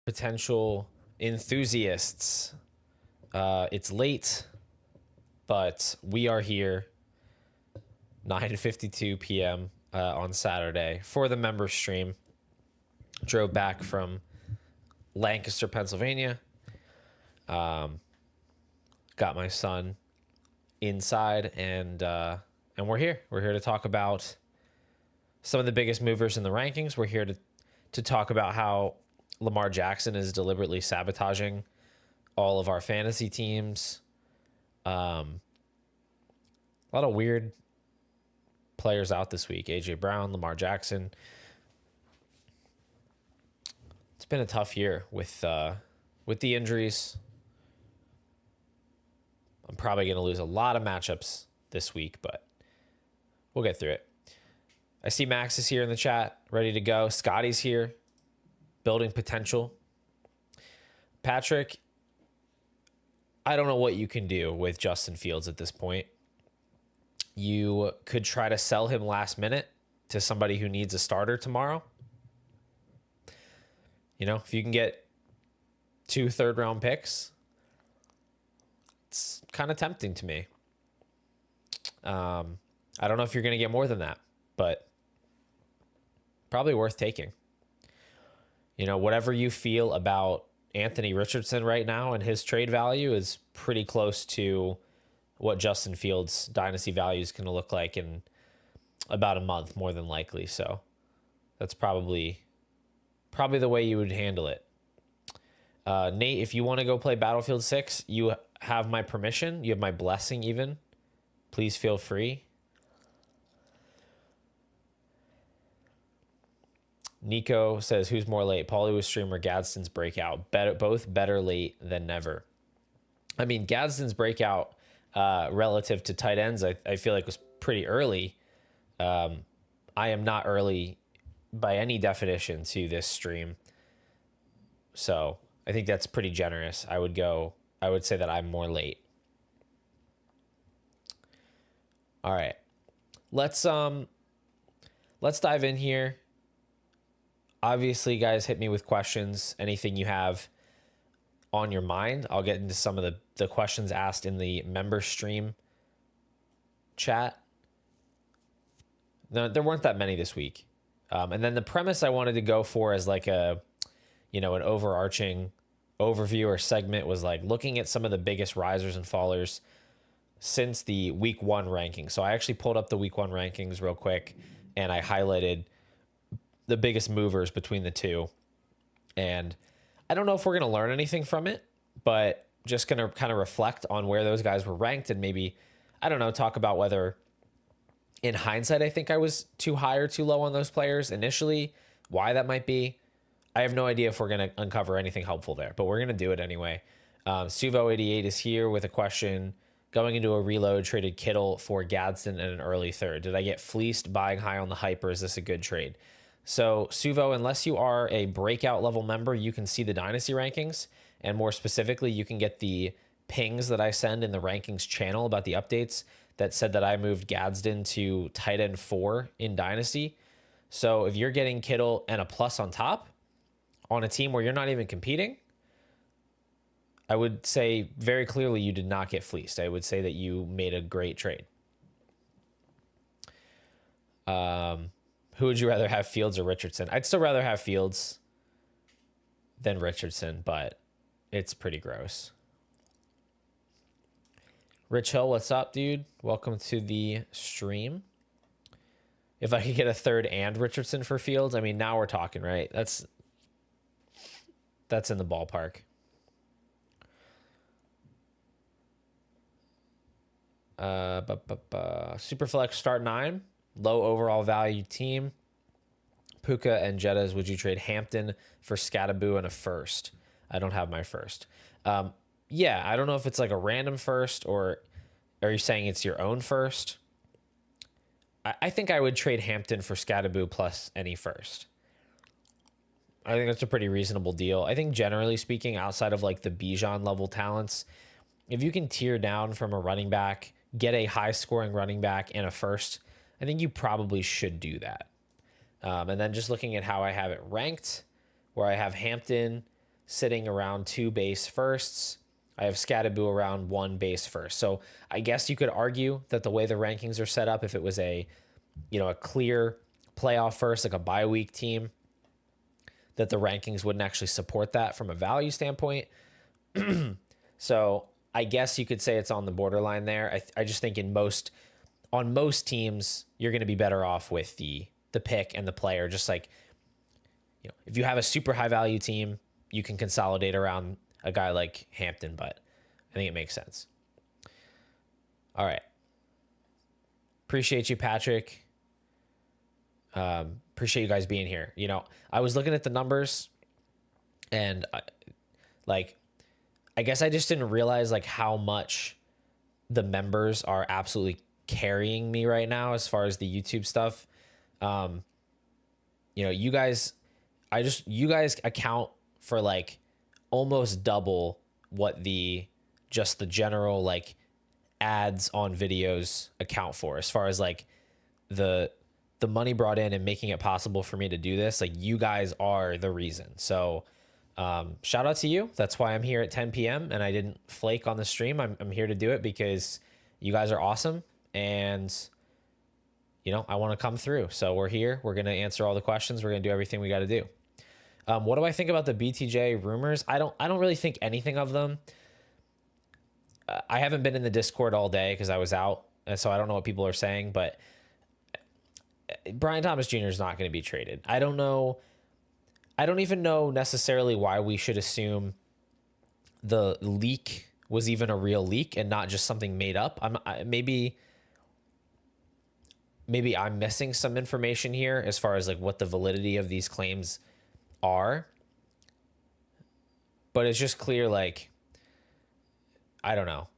potential enthusiasts. It's late, but we are here 9:52 p.m. On Saturday for the member stream. Drove back from Lancaster, Pennsylvania. Got my son inside, and we're here. We're here to talk about some of the biggest movers in the rankings. We're here to talk about how Lamar Jackson is deliberately sabotaging all of our fantasy teams. A lot of weird players out this week. AJ Brown, Lamar Jackson. It's been a tough year with the injuries. I'm probably going to lose a lot of matchups this week, but we'll get through it. I see Max is here in the chat, ready to go. Scotty's here, building potential. Patrick, I don't know what you can do with Justin Fields at this point. You could try to sell him last minute to somebody who needs a starter tomorrow. You know, if you can get 2 third-round picks, it's kind of tempting to me. I don't know if you're going to get more than that, but probably worth taking. You know, whatever you feel about Anthony Richardson right now and his trade value is pretty close to what Justin Fields' dynasty value is going to look like in about a month, more than likely. So that's probably the way you would handle it. Nate, if you want to go play Battlefield 6, you have my permission. You have my blessing even. Please feel free. Nico says, who's more late, Paulie with stream or Gadsden's breakout? Both better late than never. I mean, Gadsden's breakout relative to tight ends, I feel like was pretty early. I am not early by any definition to this stream. So I think that's pretty generous. I would say that I'm more late. All right. Let's dive in here. Obviously, guys, hit me with questions. Anything you have on your mind. I'll get into some of the questions asked in the member stream chat. No, there weren't that many this week. And then the premise I wanted to go for as like an overarching overview or segment was like looking at some of the biggest risers and fallers since the week 1 ranking. So I actually pulled up the week 1 rankings real quick and I highlighted the biggest movers between the two. And I don't know if we're going to learn anything from it, but just going to kind of reflect on where those guys were ranked and maybe, I don't know, talk about whether in hindsight, I think I was too high or too low on those players initially, why that might be. I have no idea if we're going to uncover anything helpful there, but we're going to do it anyway. Suvo88 is here with a question. Going into a reload, traded Kittle for Gadsden and an early third. Did I get fleeced buying high on the hype, or is this a good trade? So, Suvo, unless you are a breakout level member, you can see the Dynasty rankings. And more specifically, you can get the pings that I send in the rankings channel about the updates that said that I moved Gadsden to tight end 4 in Dynasty. So, if you're getting Kittle and a plus on top on a team where you're not even competing, I would say very clearly you did not get fleeced. I would say that you made a great trade. Who would you rather have, Fields or Richardson? I'd still rather have Fields than Richardson, but it's pretty gross. Rich Hill, what's up, dude? Welcome to the stream. If I could get a third and Richardson for Fields, I mean, now we're talking, right? That's in the ballpark. Superflex start 9. Low overall value team. Puka and Jettas, would you trade Hampton for Scattaboo and a first? I don't have my first. Yeah, I don't know if it's like a random first or are you saying it's your own first? I think I would trade Hampton for Scattaboo plus any first. I think that's a pretty reasonable deal. I think generally speaking, outside of like the Bijan level talents, if you can tier down from a running back, get a high scoring running back and a first, I think you probably should do that. And then just looking at how I have it ranked, where I have Hampton sitting around 2 base firsts. I have Scatterboo around 1 base first. So I guess you could argue that the way the rankings are set up, if it was a clear playoff first, like a bye week team, that the rankings wouldn't actually support that from a value standpoint. So I guess you could say it's on the borderline there. I just think on most teams, you're going to be better off with the pick and the player. Just like, if you have a super high value team, you can consolidate around a guy like Hampton, but I think it makes sense. All right. Appreciate you, Patrick. Appreciate you guys being here. I was looking at the numbers and I guess I just didn't realize like how much the members are absolutely carrying me right now as far as the YouTube stuff. You guys account for like almost double what the general like ads on videos account for, as far as like the money brought in and making it possible for me to do this. Like, you guys are the reason. So shout out to you. That's why I'm here at 10 p.m. and I didn't flake on the stream. I'm here to do it because you guys are awesome, and I want to come through. So we're here. We're going to answer all the questions. We're going to do everything we got to do. What do I think about the BTJ rumors? I don't really think anything of them. I haven't been in the Discord all day because I was out, and so I don't know what people are saying, but Brian Thomas Jr. is not going to be traded. I don't know. I don't even know necessarily why we should assume the leak was even a real leak and not just something made up. Maybe I'm missing some information here as far as like what the validity of these claims are. But it's just clear, like, I don't know.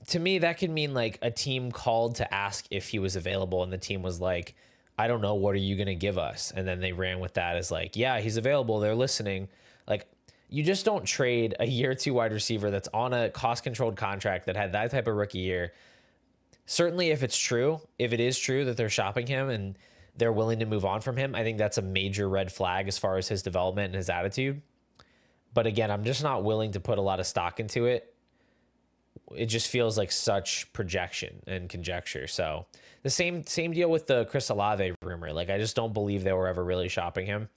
To me, that could mean like a team called to ask if he was available, and the team was like, I don't know, what are you going to give us? And then they ran with that as like, yeah, he's available, they're listening. Like, you just don't trade a year 2 wide receiver that's on a cost-controlled contract that had that type of rookie year. Certainly if it is true that they're shopping him and they're willing to move on from him, I think that's a major red flag as far as his development and his attitude. But again, I'm just not willing to put a lot of stock into it. It just feels like such projection and conjecture. So the same deal with the Chris Olave rumor. Like, I just don't believe they were ever really shopping him.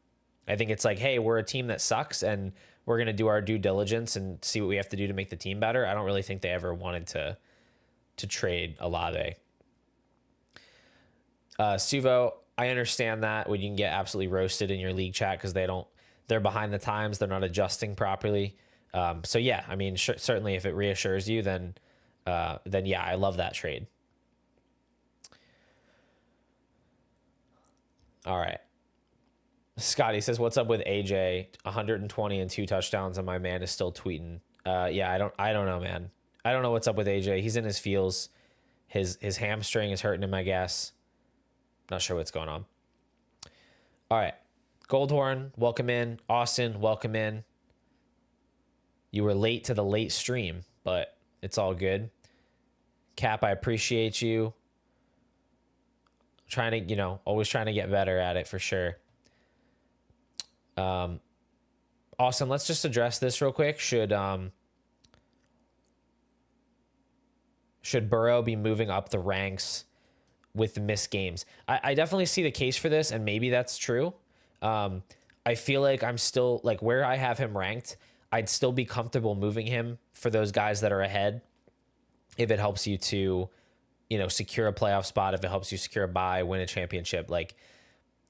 I think it's like, hey, we're a team that sucks and we're going to do our due diligence and see what we have to do to make the team better. I don't really think they ever wanted to trade Olave. Suvo, I understand that when you can get absolutely roasted in your league chat because they're behind the times. They're not adjusting properly. So yeah, I mean, certainly if it reassures you, then yeah, I love that trade. All right. Scotty says, what's up with AJ? 120 and 2 touchdowns, and my man is still tweeting. Yeah, I don't know, man. I don't know what's up with AJ. He's in his feels. His hamstring is hurting him, I guess. Not sure what's going on. All right. Goldhorn, welcome in. Austin, welcome in. You were late to the late stream, but it's all good. Cap, I appreciate you. Trying to, always trying to get better at it for sure. Austin, let's just address this real quick. Should Burrow be moving up the ranks with the missed games? I definitely see the case for this, and maybe that's true. I feel like I'm still, like, where I have him ranked, I'd still be comfortable moving him for those guys that are ahead if it helps you to, secure a playoff spot, if it helps you secure a bye, win a championship. Like,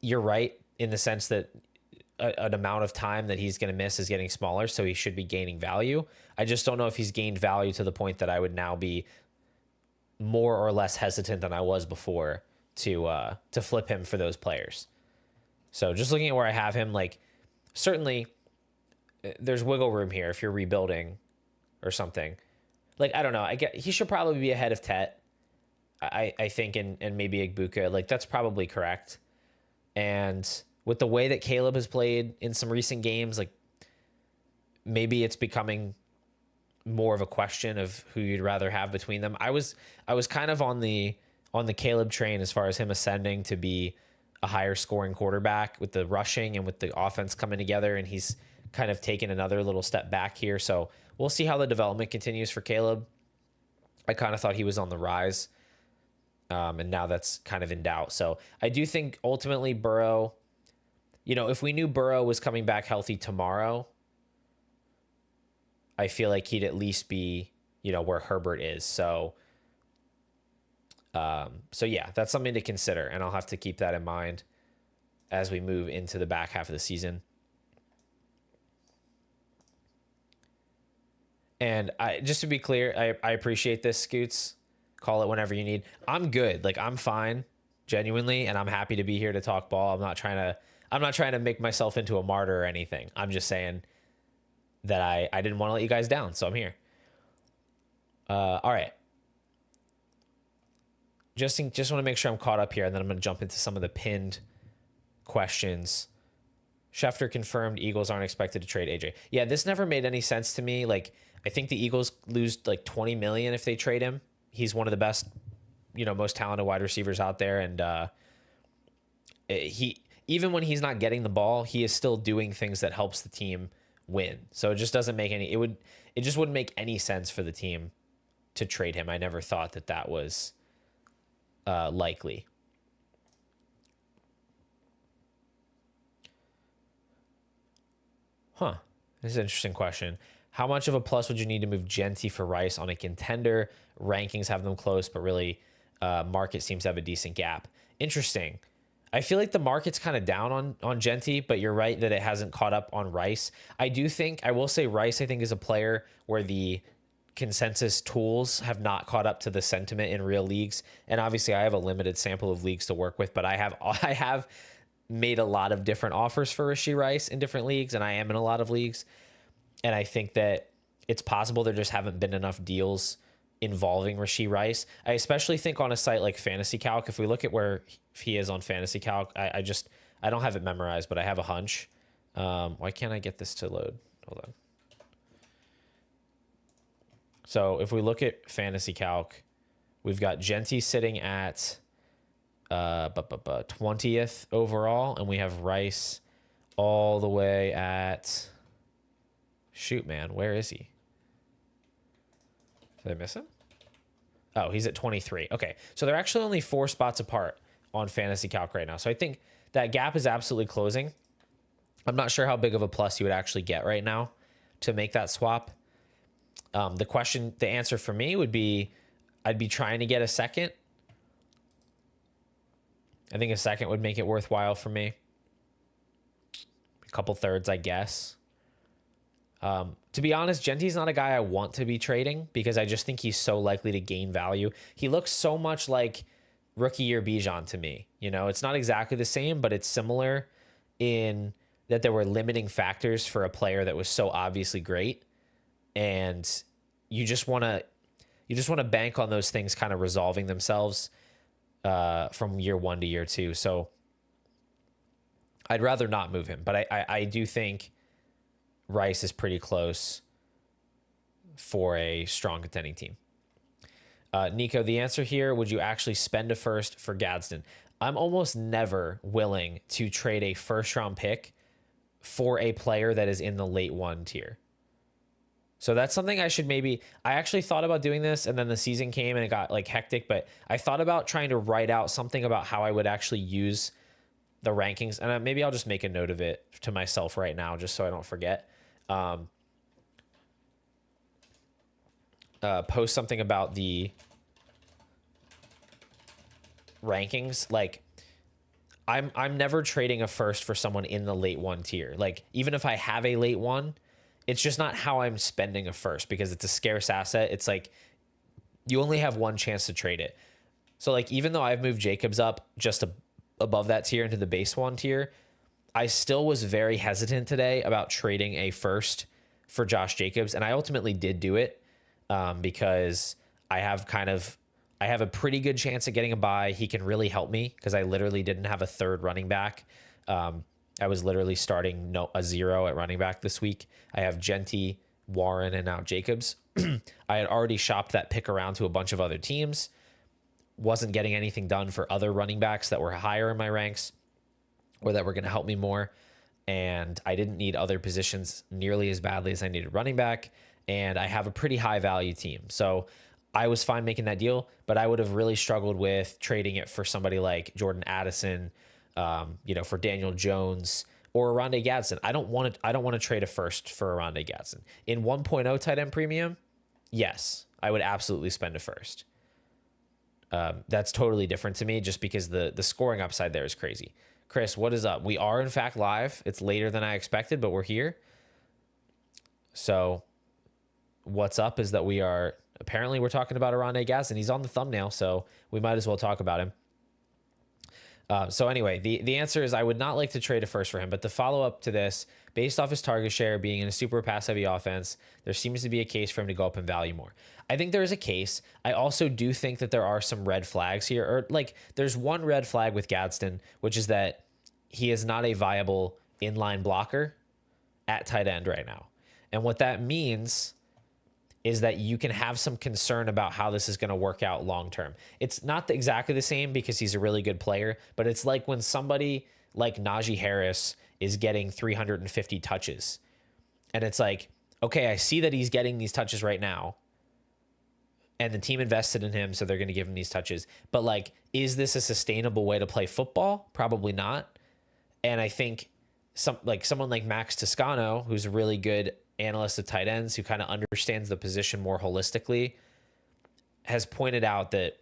you're right in the sense that an amount of time that he's going to miss is getting smaller, so he should be gaining value. I just don't know if he's gained value to the point that I would now be more or less hesitant than I was before to flip him for those players. So just looking at where I have him, like, certainly there's wiggle room here if you're rebuilding or something. Like, I don't know. He should probably be ahead of Tet, I think, and maybe Igbuka. Like, that's probably correct. And with the way that Caleb has played in some recent games, like, maybe it's becoming more of a question of who you'd rather have between them. I was kind of on the Caleb train as far as him ascending to be a higher scoring quarterback with the rushing and with the offense coming together, and he's kind of taken another little step back here. So we'll see how the development continues for Caleb. I kind of thought he was on the rise, and now that's kind of in doubt. So I do think ultimately Burrow, if we knew Burrow was coming back healthy tomorrow, I feel like he'd at least be, where Herbert is. So yeah, that's something to consider, and I'll have to keep that in mind as we move into the back half of the season. And just to be clear, I appreciate this, Scoots. Call it whenever you need. I'm good. Like, I'm fine, genuinely, and I'm happy to be here to talk ball. I'm not trying to make myself into a martyr or anything. I'm just saying that I didn't want to let you guys down, so I'm here. All right. Just want to make sure I'm caught up here, and then I'm going to jump into some of the pinned questions. Schefter confirmed Eagles aren't expected to trade AJ. Yeah, this never made any sense to me. Like, I think the Eagles lose like $20 million if they trade him. He's one of the best, most talented wide receivers out there, and he, even when he's not getting the ball, he is still doing things that helps the team win. So it just doesn't make it just wouldn't make any sense for the team to trade him. I never thought that was likely. This is an interesting question. How much of a plus would you need to move Genty for Rice on a contender? Rankings have them close, but really market seems to have a decent gap. Interesting. I feel like the market's kind of down on Genty, but you're right that it hasn't caught up on Rice. I will say Rice, I think, is a player where the consensus tools have not caught up to the sentiment in real leagues. And obviously I have a limited sample of leagues to work with, but I have made a lot of different offers for Rashee Rice in different leagues, and I am in a lot of leagues. And I think that it's possible there just haven't been enough deals involving Rashee Rice. I especially think on a site like Fantasy Calc, if we look at where he is on Fantasy Calc, I don't have it memorized, but I have a hunch. Why can't I get this to load? Hold on. So if we look at Fantasy Calc, we've got Genty sitting at 20th overall, and we have Rice all the way at, shoot, man, where is he? Did I miss him? Oh, he's at 23. Okay, so they're actually only 4 spots apart on Fantasy Calc right now. So I think that gap is absolutely closing. I'm not sure how big of a plus you would actually get right now to make that swap. The answer for me would be, I'd be trying to get a second. I think a second would make it worthwhile for me. A couple thirds, I guess. To be honest, Genty's not a guy I want to be trading because I just think he's so likely to gain value. He looks so much like rookie year Bijan to me. It's not exactly the same, but it's similar in that there were limiting factors for a player that was so obviously great. And you just want to bank on those things kind of resolving themselves from year 1 to year 2. So I'd rather not move him, but I do think Rice is pretty close for a strong contending team. Nico, the answer here, would you actually spend a first for Gadsden? I'm almost never willing to trade a first round pick for a player that is in the late 1 tier. So that's something I actually thought about doing this, and then the season came and it got like hectic, but I thought about trying to write out something about how I would actually use the rankings, and maybe I'll just make a note of it to myself right now just so I don't forget. Post something about the rankings. Like, I'm never trading a first for someone in the late 1 tier. Like, even if I have a late 1, it's just not how I'm spending a first because it's a scarce asset. It's like you only have one chance to trade it. So like, even though I've moved Jacobs up just above that tier into the base 1 tier, I still was very hesitant today about trading a first for Josh Jacobs. And I ultimately did do it because I have a pretty good chance of getting a bye. He can really help me because I literally didn't have a third running back. I was literally starting a 0 at running back this week. I have Genty, Warren, and now Jacobs. I had already shopped that pick around to a bunch of other teams. Wasn't getting anything done for other running backs that were higher in my ranks. or that were going to help me more. And I didn't need other positions nearly as badly as I needed running back. And I have a pretty high value team. So I was fine making that deal, but I would have really struggled with trading it for somebody like Jordan Addison, for Daniel Jones or Rondé Gadsden. I don't want to trade a first for a Rondé Gadsden. In 1.0 tight end premium, yes, I would absolutely spend a first. That's totally different to me just because the scoring upside there is crazy. Chris, what is up? We are in fact live. It's later than I expected, but we're here. So what's up is that apparently we're talking about Rondé Gadsden. He's on the thumbnail, so we might as well talk about him. So anyway, the answer is I would not like to trade a first for him, but the follow-up to this, based off his target share being in a super pass-heavy offense, there seems to be a case for him to go up in value more. I think there is a case. I also do think that there are some red flags here, or like there's one red flag with Gadsden, which is that he is not a viable inline blocker at tight end right now. And what that means is that you can have some concern about how this is going to work out long term. It's not exactly the same because he's a really good player, but it's like when somebody like Najee Harris is getting 350 touches. And it's like, okay, I see that he's getting these touches right now, and the team invested in him, so they're going to give him these touches. But like, is this a sustainable way to play football? Probably not. And I think someone like Max Toscano, who's a really good analyst of tight ends who kind of understands the position more holistically, has pointed out that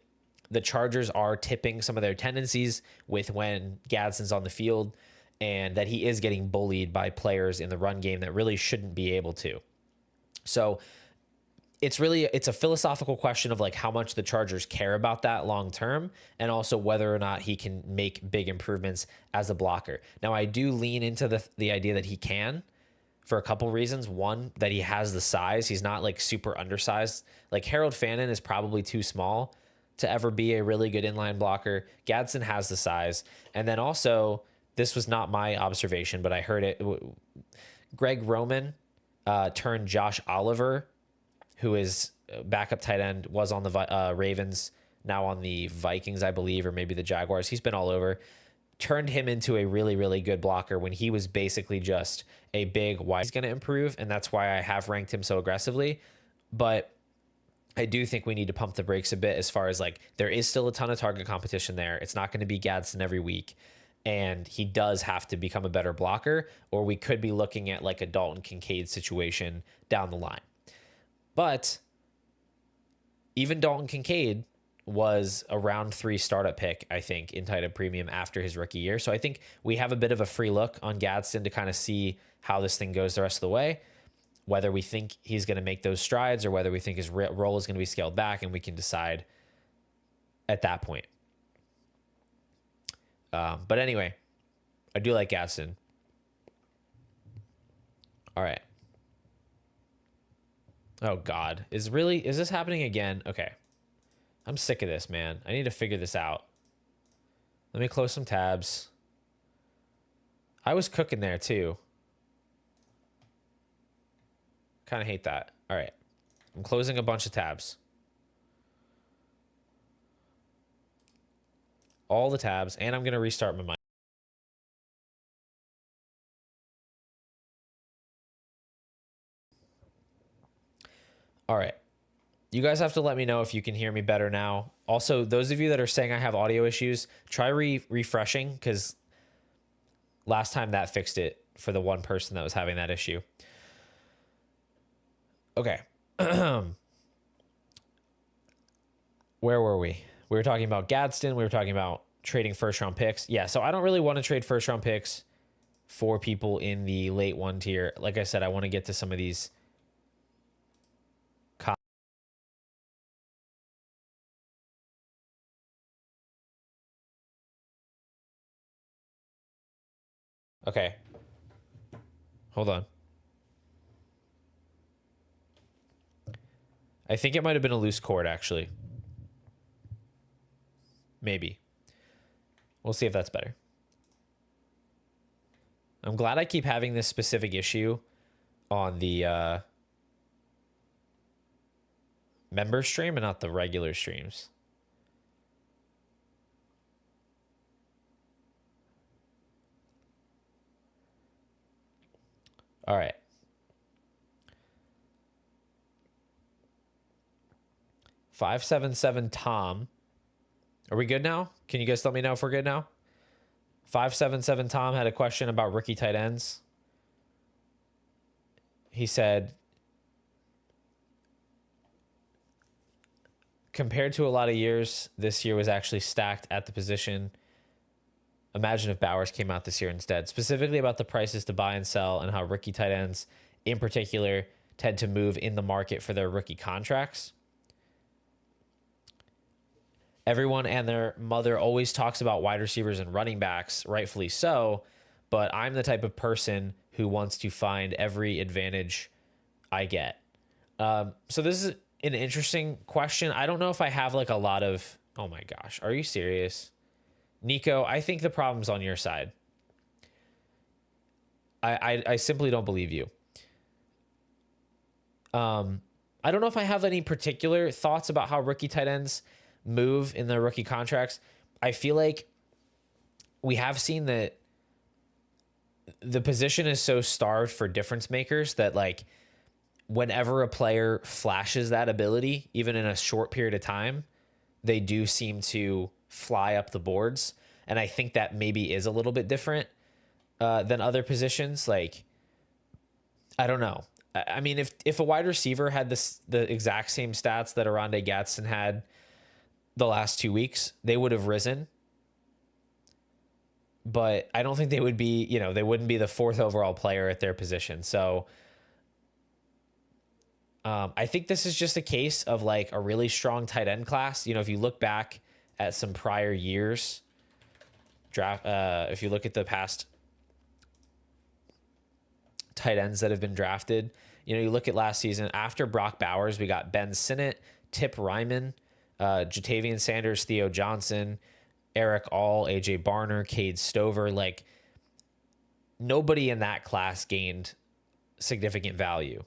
the Chargers are tipping some of their tendencies with when Gadsden's on the field, and that he is getting bullied by players in the run game that really shouldn't be able to. So it's a philosophical question of like how much the Chargers care about that long term, and also whether or not he can make big improvements as a blocker. Now, I do lean into the idea that he can, for a couple reasons. One, that he has the size. He's not like super undersized. Like Harold Fannin is probably too small to ever be a really good inline blocker. Gadsden has the size. And then also, this was not my observation, but I heard it. Greg Roman turned Josh Oliver, who is backup tight end, was on the Ravens, now on the Vikings, I believe, or maybe the Jaguars. He's been all over. Turned him into a really, really good blocker when he was basically just a big wide. He's going to improve, and that's why I have ranked him so aggressively. But I do think we need to pump the brakes a bit as far as like there is still a ton of target competition there. It's not going to be Gadsden every week, and he does have to become a better blocker, or we could be looking at like a Dalton Kincaid situation down the line. But even Dalton Kincaid was a round 3 startup pick, I think, in tight end premium after his rookie year. So I think we have a bit of a free look on Gadsden to kind of see how this thing goes the rest of the way, whether we think he's going to make those strides or whether we think his role is going to be scaled back, and we can decide at that point. But anyway, I do like Gadsden. All right. Oh, God. Is this happening again? Okay. I'm sick of this, man. I need to figure this out. Let me close some tabs. I was cooking there, too. Kind of hate that. All right. I'm closing a bunch of tabs. All the tabs, and I'm going to restart my mic. All right. You guys have to let me know if you can hear me better now. Also, those of you that are saying I have audio issues, try refreshing, because last time that fixed it for the one person that was having that issue. Okay. Where were we? We were talking about Gadsden. We were talking about trading first-round picks. Yeah, so I don't really want to trade first-round picks for people in the late 1 tier. Like I said, I want to get to some of these. Okay. Hold on. I think it might have been a loose cord, actually. Maybe. We'll see if that's better. I'm glad I keep having this specific issue on the member stream and not the regular streams. All right. $577 Tom. Are we good now? Can you guys let me know if we're good now? 577 Tom had a question about rookie tight ends. He said, compared to a lot of years, this year was actually stacked at the position. Imagine if Bowers came out this year instead. Specifically about the prices to buy and sell and how rookie tight ends in particular tend to move in the market for their rookie contracts. Everyone and their mother always talks about wide receivers and running backs, rightfully so, but I'm the type of person who wants to find every advantage I get. So this is an interesting question. I don't know if I have like a lot of, oh my gosh, are you serious? Nico, I think the problem's on your side. I simply don't believe you. I don't know if I have any particular thoughts about how rookie tight ends move in their rookie contracts. I feel like we have seen that the position is so starved for difference makers that like whenever a player flashes that ability, even in a short period of time, they do seem to fly up the boards. And I think that maybe is a little bit different than other positions. Like, I don't know. I mean, if a wide receiver had the exact same stats that Oronde Gadsden had the last 2 weeks, they would have risen. But I don't think they would be, they wouldn't be the 4th overall player at their position. So I think this is just a case of like a really strong tight end class. If you look back at some prior years, if you look at the past tight ends that have been drafted, you look at last season, after Brock Bowers, we got Ben Sinnott, Tip Ryman, Jatavian Sanders, Theo Johnson, Eric All, AJ Barner, Cade Stover. Like, nobody in that class gained significant value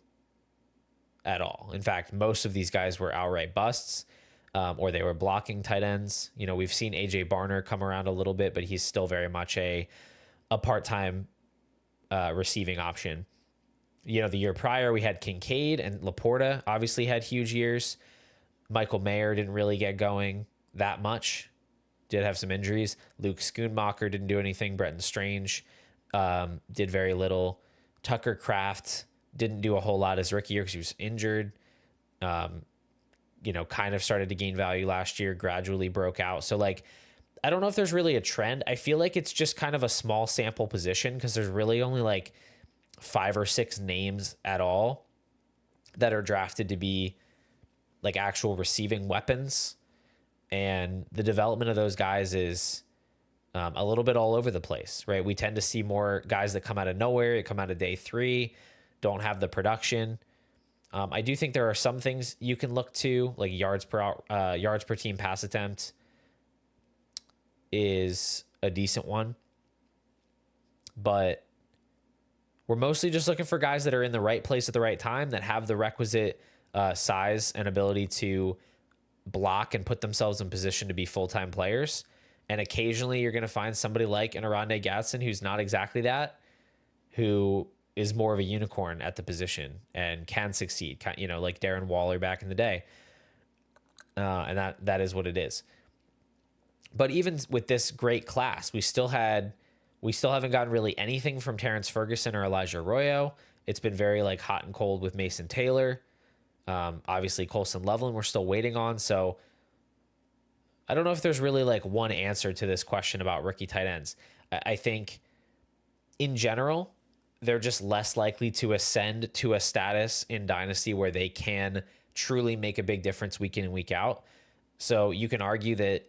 at all. In fact, most of these guys were outright busts, or they were blocking tight ends. We've seen AJ Barner come around a little bit, but he's still very much a part-time receiving option. The year prior, we had Kincaid and Laporta obviously had huge years. Michael Mayer didn't really get going that much. Did have some injuries. Luke Schoonmaker didn't do anything. Bretton Strange did very little. Tucker Kraft didn't do a whole lot his rookie year because he was injured. Kind of started to gain value last year, gradually broke out. So, like, I don't know if there's really a trend. I feel like it's just kind of a small sample position because there's really only like 5 or 6 names at all that are drafted to be like actual receiving weapons. And the development of those guys is a little bit all over the place, right? We tend to see more guys that come out of nowhere, come out of day 3, don't have the production. I do think there are some things you can look to, like yards per team pass attempt is a decent one. But we're mostly just looking for guys that are in the right place at the right time, that have the requisite size and ability to block and put themselves in position to be full-time players. And occasionally you're going to find somebody like an Oronde Gadsden who's not exactly that, who is more of a unicorn at the position and can succeed, like Darren Waller back in the day. And that is what it is. But even with this great class, we still haven't gotten really anything from Terrence Ferguson or Elijah Arroyo. It's been very like hot and cold with Mason Taylor. Obviously Colson Loveland we're still waiting on. So I don't know if there's really like one answer to this question about rookie tight ends. I think in general, they're just less likely to ascend to a status in Dynasty where they can truly make a big difference week in and week out. So you can argue that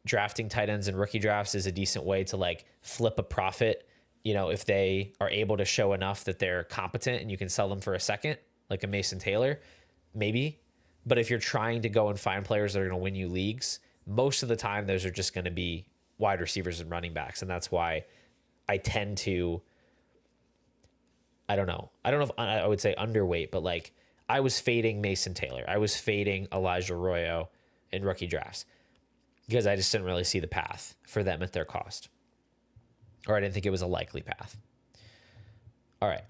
drafting tight ends in rookie drafts is a decent way to like flip a profit, if they are able to show enough that they're competent and you can sell them for a second, like a Mason Taylor, maybe. But if you're trying to go and find players that are going to win you leagues, most of the time those are just going to be wide receivers and running backs. And that's why I tend to, I don't know if I would say underweight, but like I was fading Mason Taylor. I was fading Elijah Arroyo in rookie drafts because I just didn't really see the path for them at their cost. Or I didn't think it was a likely path. All right.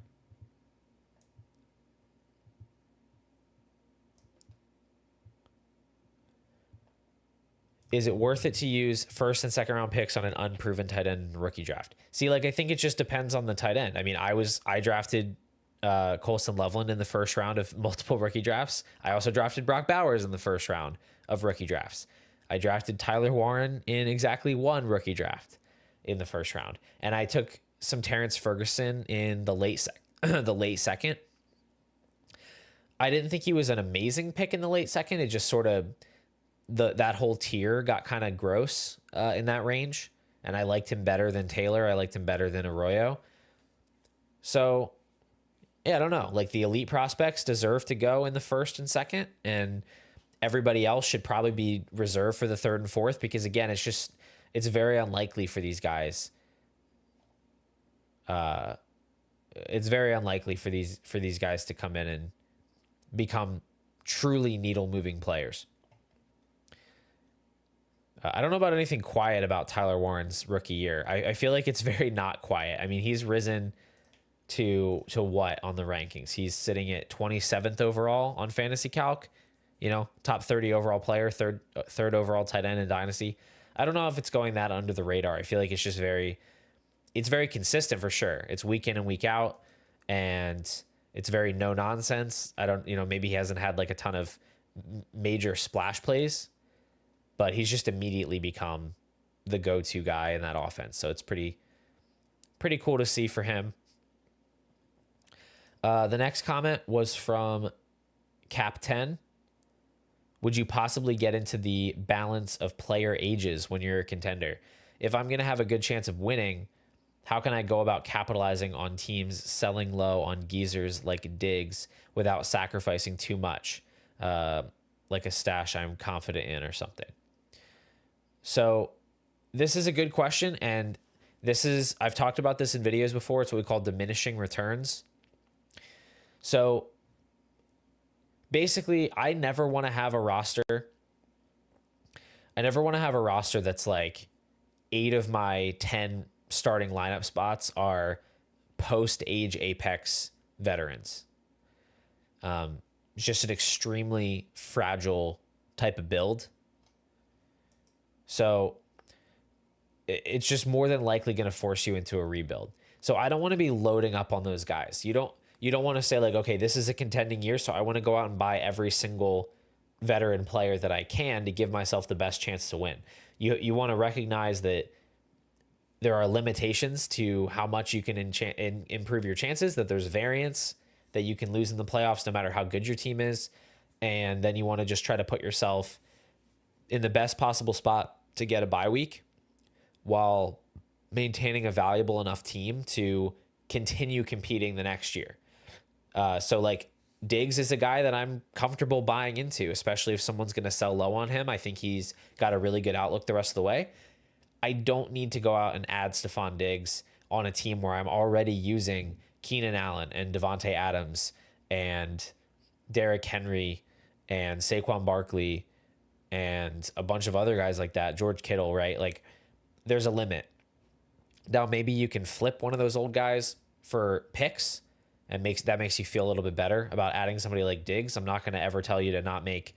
Is it worth it to use first and second round picks on an unproven tight end in the rookie draft? See, like, I think it just depends on the tight end. I mean, I drafted Colston Loveland in the first round of multiple rookie drafts. I also drafted Brock Bowers in the first round of rookie drafts. I drafted Tyler Warren in exactly one rookie draft in the first round. And I took some Terrence Ferguson in the the late second. I didn't think he was an amazing pick in the late second. It just sort of, that whole tier got kind of gross in that range. And I liked him better than Taylor. I liked him better than Arroyo. So, yeah, I don't know. Like, the elite prospects deserve to go in the first and second, and everybody else should probably be reserved for the third and fourth, because, again, it's very unlikely for these guys. It's very unlikely for these guys to come in and become truly needle moving players. I don't know about anything quiet about Tyler Warren's rookie year. I feel like it's very not quiet. I mean, he's risen to what on the rankings? He's sitting at 27th overall on Fantasy Calc, top 30 overall player, third overall tight end in Dynasty. I don't know if it's going that under the radar. I feel like it's just very consistent for sure. It's week in and week out, and it's very no nonsense. I don't, maybe he hasn't had like a ton of major splash plays, but he's just immediately become the go-to guy in that offense. So it's pretty cool to see for him. The next comment was from Cap 10. Would you possibly get into the balance of player ages when you're a contender? If I'm going to have a good chance of winning, how can I go about capitalizing on teams selling low on geezers like Diggs without sacrificing too much, like a stash I'm confident in or something? So this is a good question, and I've talked about this in videos before. It's what we call diminishing returns. So basically, I never want to have a roster that's like 8 of my 10 starting lineup spots are post-age Apex veterans. It's just an extremely fragile type of build. So it's just more than likely going to force you into a rebuild. So I don't want to be loading up on those guys. You don't want to say like, okay, this is a contending year, so I want to go out and buy every single veteran player that I can to give myself the best chance to win. You want to recognize that there are limitations to how much you can improve your chances, that there's variance, that you can lose in the playoffs no matter how good your team is. And then you want to just try to put yourself in the best possible spot to get a bye week while maintaining a valuable enough team to continue competing the next year. So like Diggs is a guy that I'm comfortable buying into, especially if someone's going to sell low on him. I think he's got a really good outlook the rest of the way. I don't need to go out and add Stephon Diggs on a team where I'm already using Keenan Allen and Devontae Adams and Derrick Henry and Saquon Barkley and a bunch of other guys like that, George Kittle, right? Like, there's a limit. Now, maybe you can flip one of those old guys for picks, and that makes you feel a little bit better about adding somebody like Diggs. I'm not going to ever tell you to not make,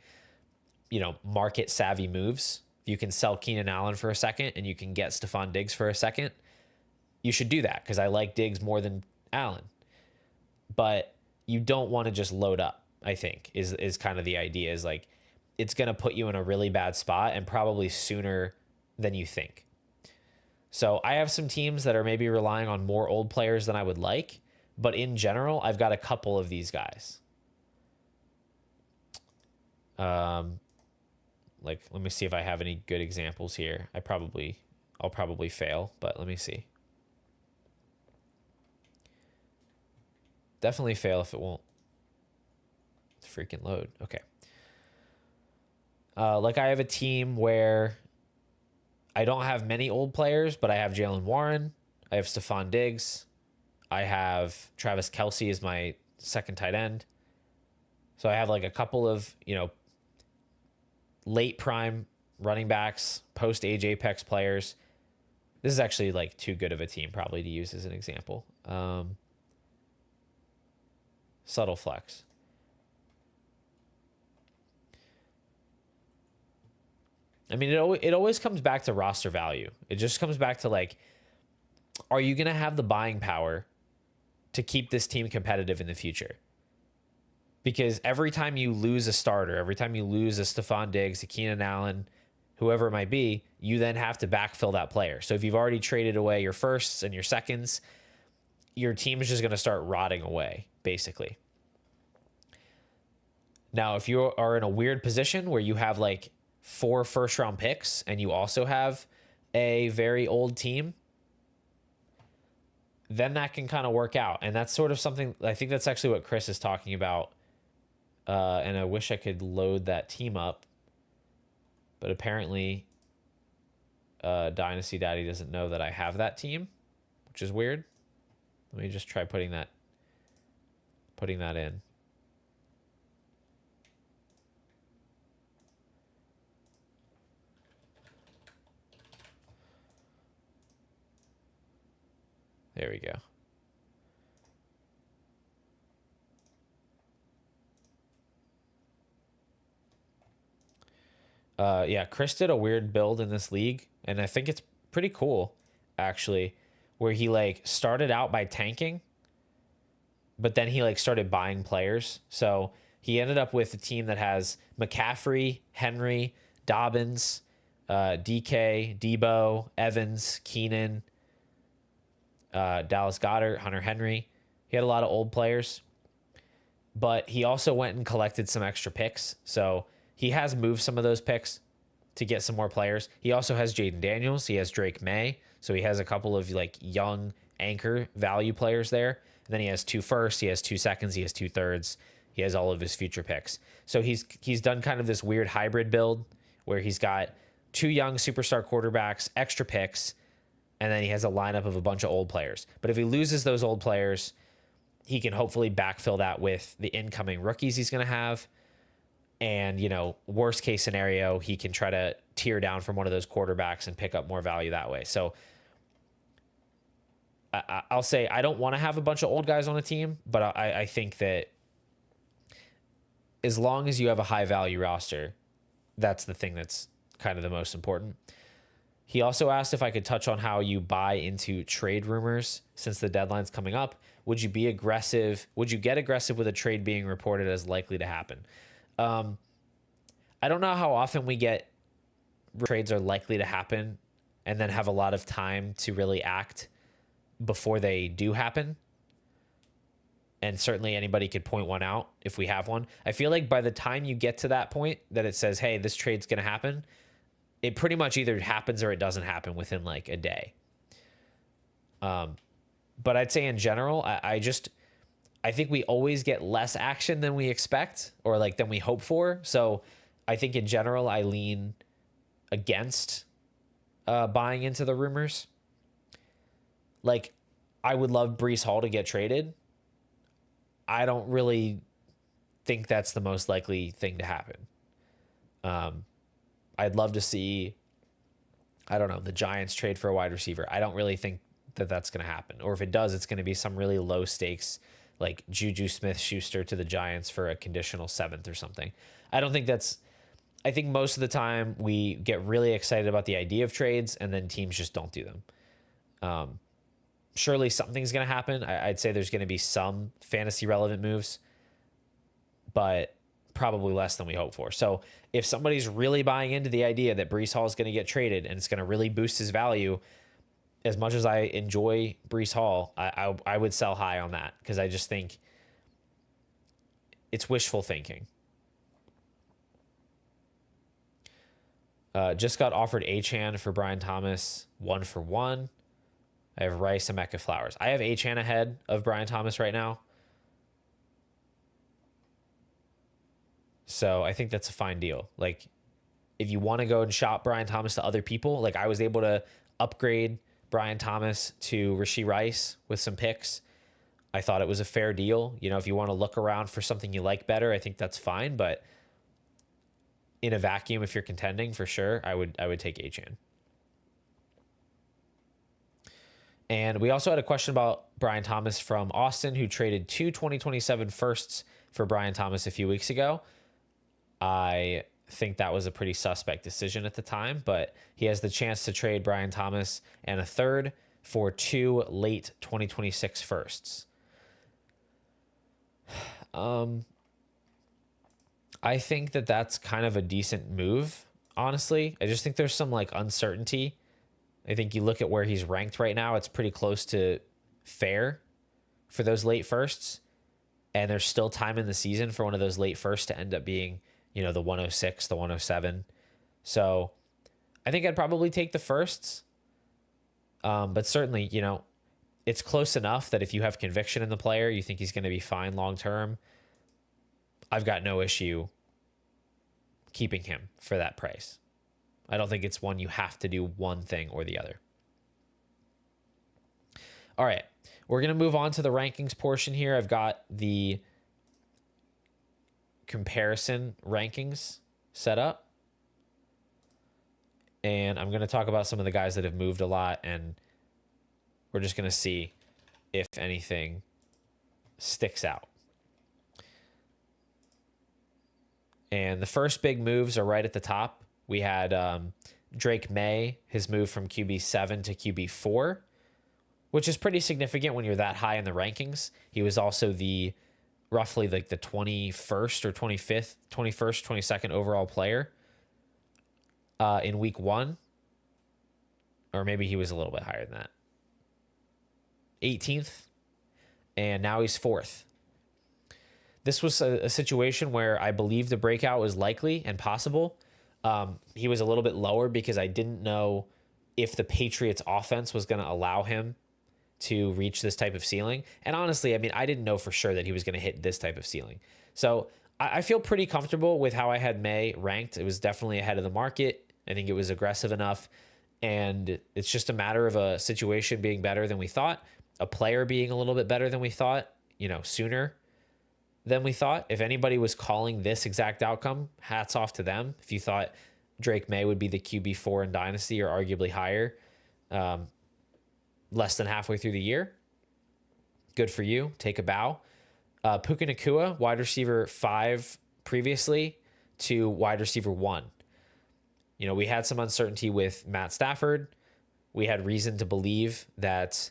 market savvy moves. You can sell Keenan Allen for a second and you can get Stephon Diggs for a second. You should do that because I like Diggs more than Allen. But you don't want to just load up, I think, is kind of the idea, is like, it's going to put you in a really bad spot and probably sooner than you think. So I have some teams that are maybe relying on more old players than I would like, but in general, I've got a couple of these guys. Like, let me see if I have any good examples here. I'll probably fail, but let me see. Definitely fail if it won't freaking load. Okay. Like, I have a team where I don't have many old players, but I have Jalen Warren. I have Stephon Diggs. I have Travis Kelce as my second tight end. So I have like a couple of, late prime running backs, post-age Apex players. This is actually like too good of a team probably to use as an example. Subtle flex. I mean, it always comes back to roster value. It just comes back to like, are you going to have the buying power to keep this team competitive in the future? Because every time you lose a starter, every time you lose a Stephon Diggs, a Keenan Allen, whoever it might be, you then have to backfill that player. So if you've already traded away your firsts and your seconds, your team is just going to start rotting away, basically. Now, if you are in a weird position where you have like 4 first-round picks and you also have a very old team, then that can kind of work out. And that's sort of something, I think that's actually what Chris is talking about. And I wish I could load that team up. But apparently, Dynasty Daddy doesn't know that I have that team, which is weird. Let me just try putting that in. There we go. Yeah, Chris did a weird build in this league, and I think it's pretty cool, actually, where he like started out by tanking, but then he like started buying players. So he ended up with a team that has McCaffrey, Henry, Dobbins, DK, Debo, Evans, Keenan, Dallas Goedert, Hunter Henry. He had a lot of old players, but he also went and collected some extra picks. So he has moved some of those picks to get some more players. He also has Jaden Daniels. He has Drake May. So he has a couple of like young anchor value players there. And then he has 2 firsts, he has 2 seconds, he has 2 thirds. He has all of his future picks. So he's done kind of this weird hybrid build where he's got 2 young superstar quarterbacks, extra picks, and then he has a lineup of a bunch of old players. But if he loses those old players, he can hopefully backfill that with the incoming rookies he's going to have. And, you know, worst case scenario, he can try to tear down from one of those quarterbacks and pick up more value that way. So I'll say I don't want to have a bunch of old guys on a team, but I think that as long as you have a high value roster, that's the thing that's kind of the most important. He also asked if I could touch on how you buy into trade rumors since the deadline's coming up. Would you be aggressive? Would you get aggressive with a trade being reported as likely to happen? I don't know how often we get trades are likely to happen and then have a lot of time to really act before they do happen. And certainly anybody could point one out if we have one. I feel like by the time you get to that point that it says, hey, this trade's going to happen, it pretty much either happens or it doesn't happen within like a day. But I'd say in general, I think we always get less action than we expect or like than we hope for. So I think in general, I lean against buying into the rumors. Like, I would love Breece Hall to get traded. I don't really think that's the most likely thing to happen. I'd love to see, I don't know, the Giants trade for a wide receiver. I don't really think that that's going to happen. Or if it does, it's going to be some really low stakes, like Juju Smith-Schuster to the Giants for a conditional 7th or something. I don't think that's, I think most of the time we get really excited about the idea of trades and then teams just don't do them. Surely something's going to happen. I'd say there's going to be some fantasy relevant moves, but probably less than we hope for. So if somebody's really buying into the idea that Breece Hall is going to get traded and it's going to really boost his value, as much as I enjoy Breece Hall, I would sell high on that because I just think it's wishful thinking. Just got offered Achane for Brian Thomas 1-for-1. I have Rice and Mecca Flowers. I have Achane ahead of Brian Thomas right now. So I think that's a fine deal. Like, if you want to go and shop Brian Thomas to other people, like I was able to upgrade Brian Thomas to Rashee Rice with some picks. I thought it was a fair deal. You know, if you want to look around for something you like better, I think that's fine. But in a vacuum, if you're contending, for sure, I would take Achane. And we also had a question about Brian Thomas from Austin, who traded 2 2027 firsts for Brian Thomas a few weeks ago. I think that was a pretty suspect decision at the time, but he has the chance to trade Brian Thomas and a third for 2 late 2026 firsts. I think that that's kind of a decent move, honestly. I just think there's some like uncertainty. I think you look at where he's ranked right now, it's pretty close to fair for those late firsts. And there's still time in the season for one of those late firsts to end up being, you know, the 106, the 107. So I think I'd probably take the firsts. But certainly, you know, it's close enough that if you have conviction in the player, you think he's going to be fine long term, I've got no issue keeping him for that price. I don't think it's one you have to do one thing or the other. All right, we're going to move on to the rankings portion here. I've got the comparison rankings set up. And I'm going to talk about some of the guys that have moved a lot, and we're just going to see if anything sticks out. And the first big moves are right at the top. We had Drake May, his move from QB7 to QB4, which is pretty significant when you're that high in the rankings. He was also the roughly like the 21st or 25th, 21st, 22nd overall player in week 1. Or maybe he was a little bit higher than that. 18th. And now he's 4th. This was a situation where I believe the breakout was likely and possible. He was a little bit lower because I didn't know if the Patriots offense was going to allow him to reach this type of ceiling. And honestly, I mean, I didn't know for sure that he was going to hit this type of ceiling. So I feel pretty comfortable with how I had May ranked. It was definitely ahead of the market. I think it was aggressive enough. And it's just a matter of a situation being better than we thought, a player being a little bit better than we thought, you know, sooner than we thought. If anybody was calling this exact outcome, hats off to them. If you thought Drake May would be the QB4 in Dynasty or arguably higher, less than halfway through the year, good for you. Take a bow. Puka Nacua, wide receiver 5 previously to wide receiver 1. You know, we had some uncertainty with Matt Stafford. We had reason to believe that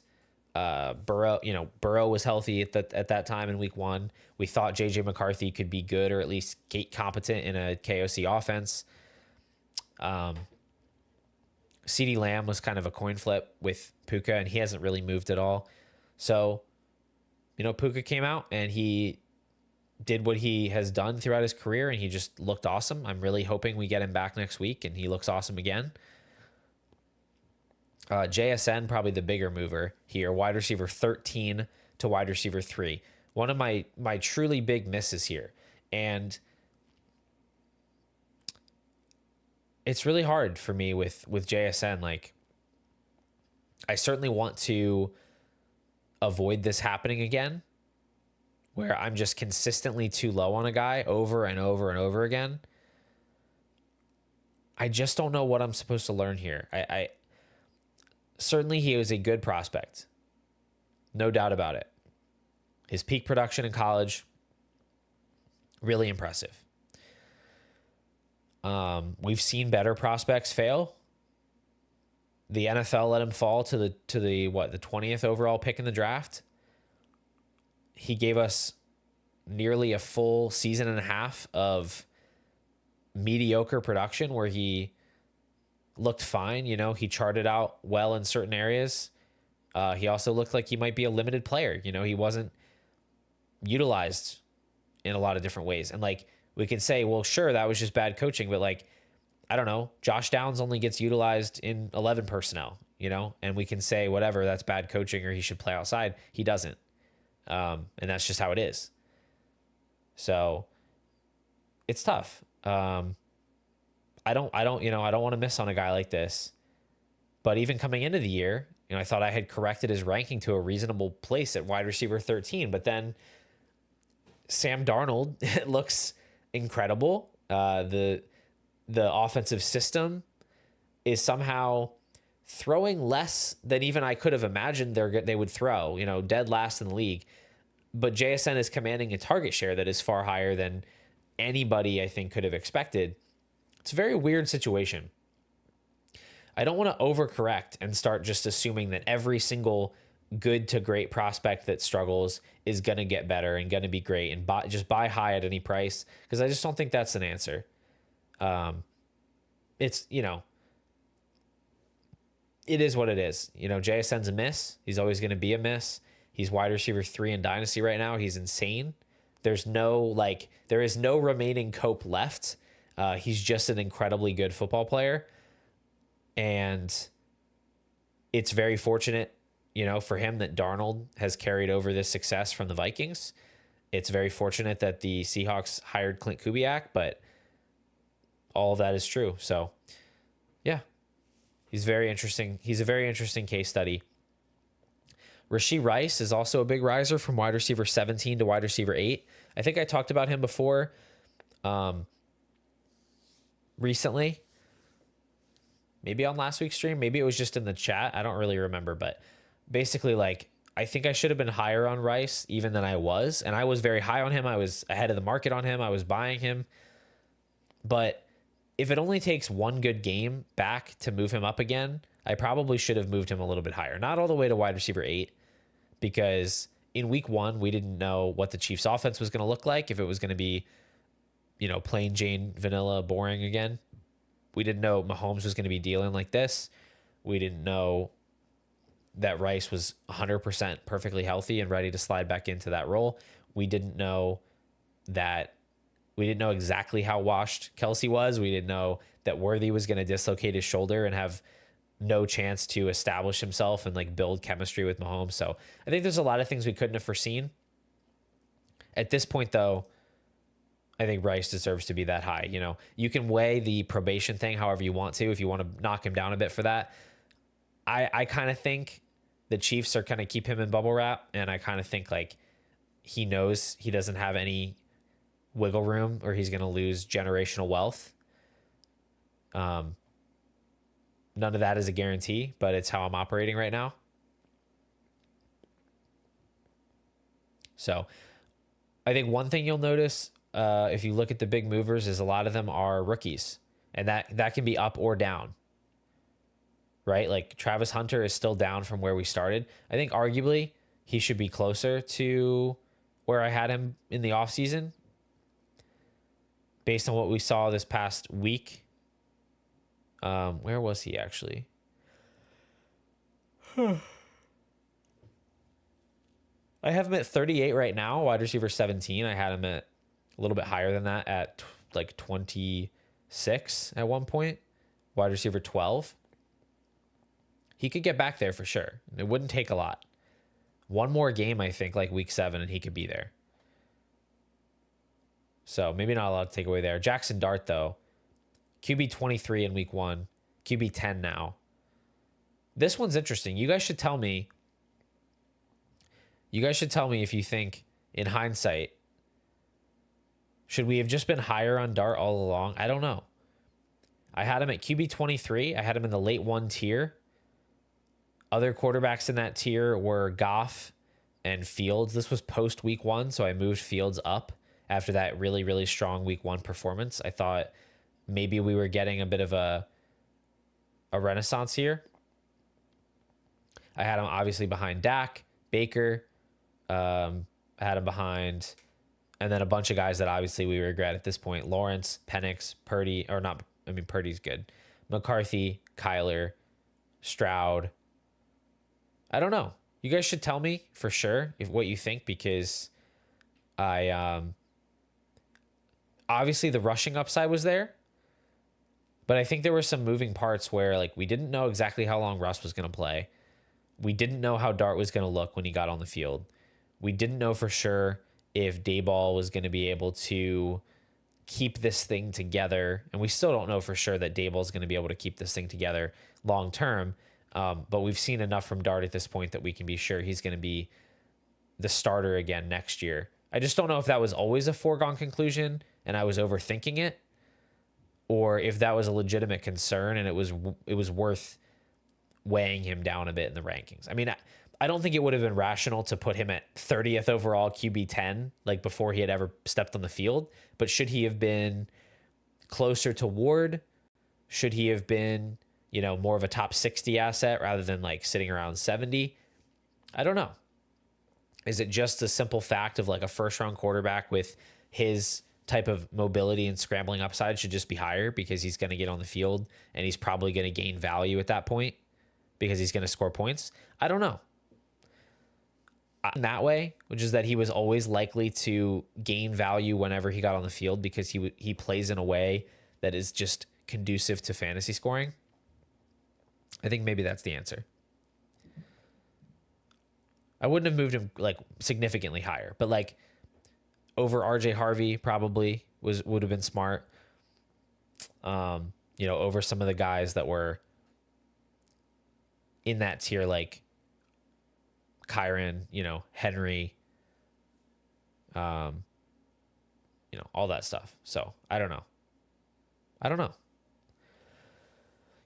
Burrow was healthy at that time in week 1. We thought JJ McCarthy could be good or at least competent in a KOC offense. CeeDee Lamb was kind of a coin flip with Puka, and he hasn't really moved at all. So, you know, Puka came out and he did what he has done throughout his career, and he just looked awesome. I'm really hoping we get him back next week and he looks awesome again. JSN, probably the bigger mover here, wide receiver 13 to wide receiver 3. One of my truly big misses here. And it's really hard for me with JSN. Like, I certainly want to avoid this happening again, where I'm just consistently too low on a guy over and over and over again. I just don't know what I'm supposed to learn here. I certainly he was a good prospect. No doubt about it. His peak production in college, really impressive. We've seen better prospects fail. The NFL let him fall to the 20th overall pick in the draft. He gave us nearly a full season and a half of mediocre production where he looked fine. You know, he charted out well in certain areas. He also looked like he might be a limited player. You know, he wasn't utilized in a lot of different ways. And like, we can say, well, sure, that was just bad coaching, but like, I don't know, Josh Downs only gets utilized in 11 personnel, you know, and we can say whatever, that's bad coaching or he should play outside. He doesn't. And that's just how it is. So it's tough. I don't want to miss on a guy like this, but even coming into the year, you know, I thought I had corrected his ranking to a reasonable place at wide receiver 13, but then Sam Darnold looks incredible. The offensive system is somehow throwing less than even I could have imagined they would throw, you know, dead last in the league. But JSN is commanding a target share that is far higher than anybody I think could have expected. It's a very weird situation. I don't want to overcorrect and start just assuming that every single good to great prospect that struggles is going to get better and going to be great and just buy high at any price, because I just don't think that's an answer. It's, it is what it is. JSN's a miss. He's always going to be a miss. He's wide receiver 3 in Dynasty right now. He's insane. There is no remaining cope left. He's just an incredibly good football player. And it's very fortunate, for him that Darnold has carried over this success from the Vikings. It's very fortunate that the Seahawks hired Clint Kubiak, but all of that is true. So, yeah, he's very interesting. He's a very interesting case study. Rashee Rice is also a big riser from wide receiver 17 to wide receiver 8. I think I talked about him before recently. Maybe on last week's stream. Maybe it was just in the chat. I don't really remember. But basically, I think I should have been higher on Rice even than I was. And I was very high on him. I was ahead of the market on him. I was buying him. But if it only takes one good game back to move him up again, I probably should have moved him a little bit higher. Not all the way to wide receiver 8, because in week 1, we didn't know what the Chiefs offense was going to look like. If it was going to be, plain Jane, vanilla, boring again. We didn't know Mahomes was going to be dealing like this. We didn't know that Rice was 100% perfectly healthy and ready to slide back into that role. We didn't know exactly how washed Kelsey was. We didn't know that Worthy was going to dislocate his shoulder and have no chance to establish himself and build chemistry with Mahomes. So I think there's a lot of things we couldn't have foreseen. At this point, though, I think Rice deserves to be that high. You can weigh the probation thing however you want to, if you want to knock him down a bit for that. I kind of think the Chiefs are kind of keep him in bubble wrap, and I kind of think he knows he doesn't have any wiggle room or he's going to lose generational wealth. None of that is a guarantee, but it's how I'm operating right now. So I think one thing you'll notice if you look at the big movers is a lot of them are rookies, and that can be up or down, right? Travis Hunter is still down from where we started. I think arguably he should be closer to where I had him in the offseason based on what we saw this past week. Where was he actually? I have him at 38 right now, wide receiver 17. I had him at a little bit higher than that at 26 at one point, wide receiver 12. He could get back there for sure. It wouldn't take a lot. One more game, I think, week 7, and he could be there. So maybe not a lot to take away there. Jackson Dart, though, QB 23 in week 1, QB 10 now. This one's interesting. You guys should tell me if you think, in hindsight, should we have just been higher on Dart all along? I don't know. I had him at QB 23. I had him in the late 1 tier. Other quarterbacks in that tier were Goff and Fields. This was post week 1, so I moved Fields up after that really, really strong week 1 performance. I thought maybe we were getting a bit of a renaissance here. I had him obviously behind Dak, Baker. I had him behind, and then a bunch of guys that obviously we regret at this point. Lawrence, Penix, Purdy, or not, Purdy's good. McCarthy, Kyler, Stroud. I don't know. You guys should tell me for sure what you think, because I obviously the rushing upside was there, but I think there were some moving parts where we didn't know exactly how long Russ was going to play. We didn't know how Dart was going to look when he got on the field. We didn't know for sure if Daboll was going to be able to keep this thing together, and we still don't know for sure that Daboll is going to be able to keep this thing together long term. But we've seen enough from Dart at this point that we can be sure he's going to be the starter again next year. I just don't know if that was always a foregone conclusion and I was overthinking it, or if that was a legitimate concern and it was worth weighing him down a bit in the rankings. I don't think it would have been rational to put him at 30th overall QB 10 before he had ever stepped on the field, but should he have been closer to Ward? Should he have been, more of a top 60 asset rather than like sitting around 70? I don't know. Is it just a simple fact of like a first round quarterback with his type of mobility and scrambling upside should just be higher because he's going to get on the field and he's probably going to gain value at that point because he's going to score points? I don't know. In that way, which is that he was always likely to gain value whenever he got on the field because he plays in a way that is just conducive to fantasy scoring. I think maybe that's the answer. I wouldn't have moved him like significantly higher, but like over RJ Harvey probably would have been smart. Over some of the guys that were in that tier, like Kyron, Henry, all that stuff. So I don't know.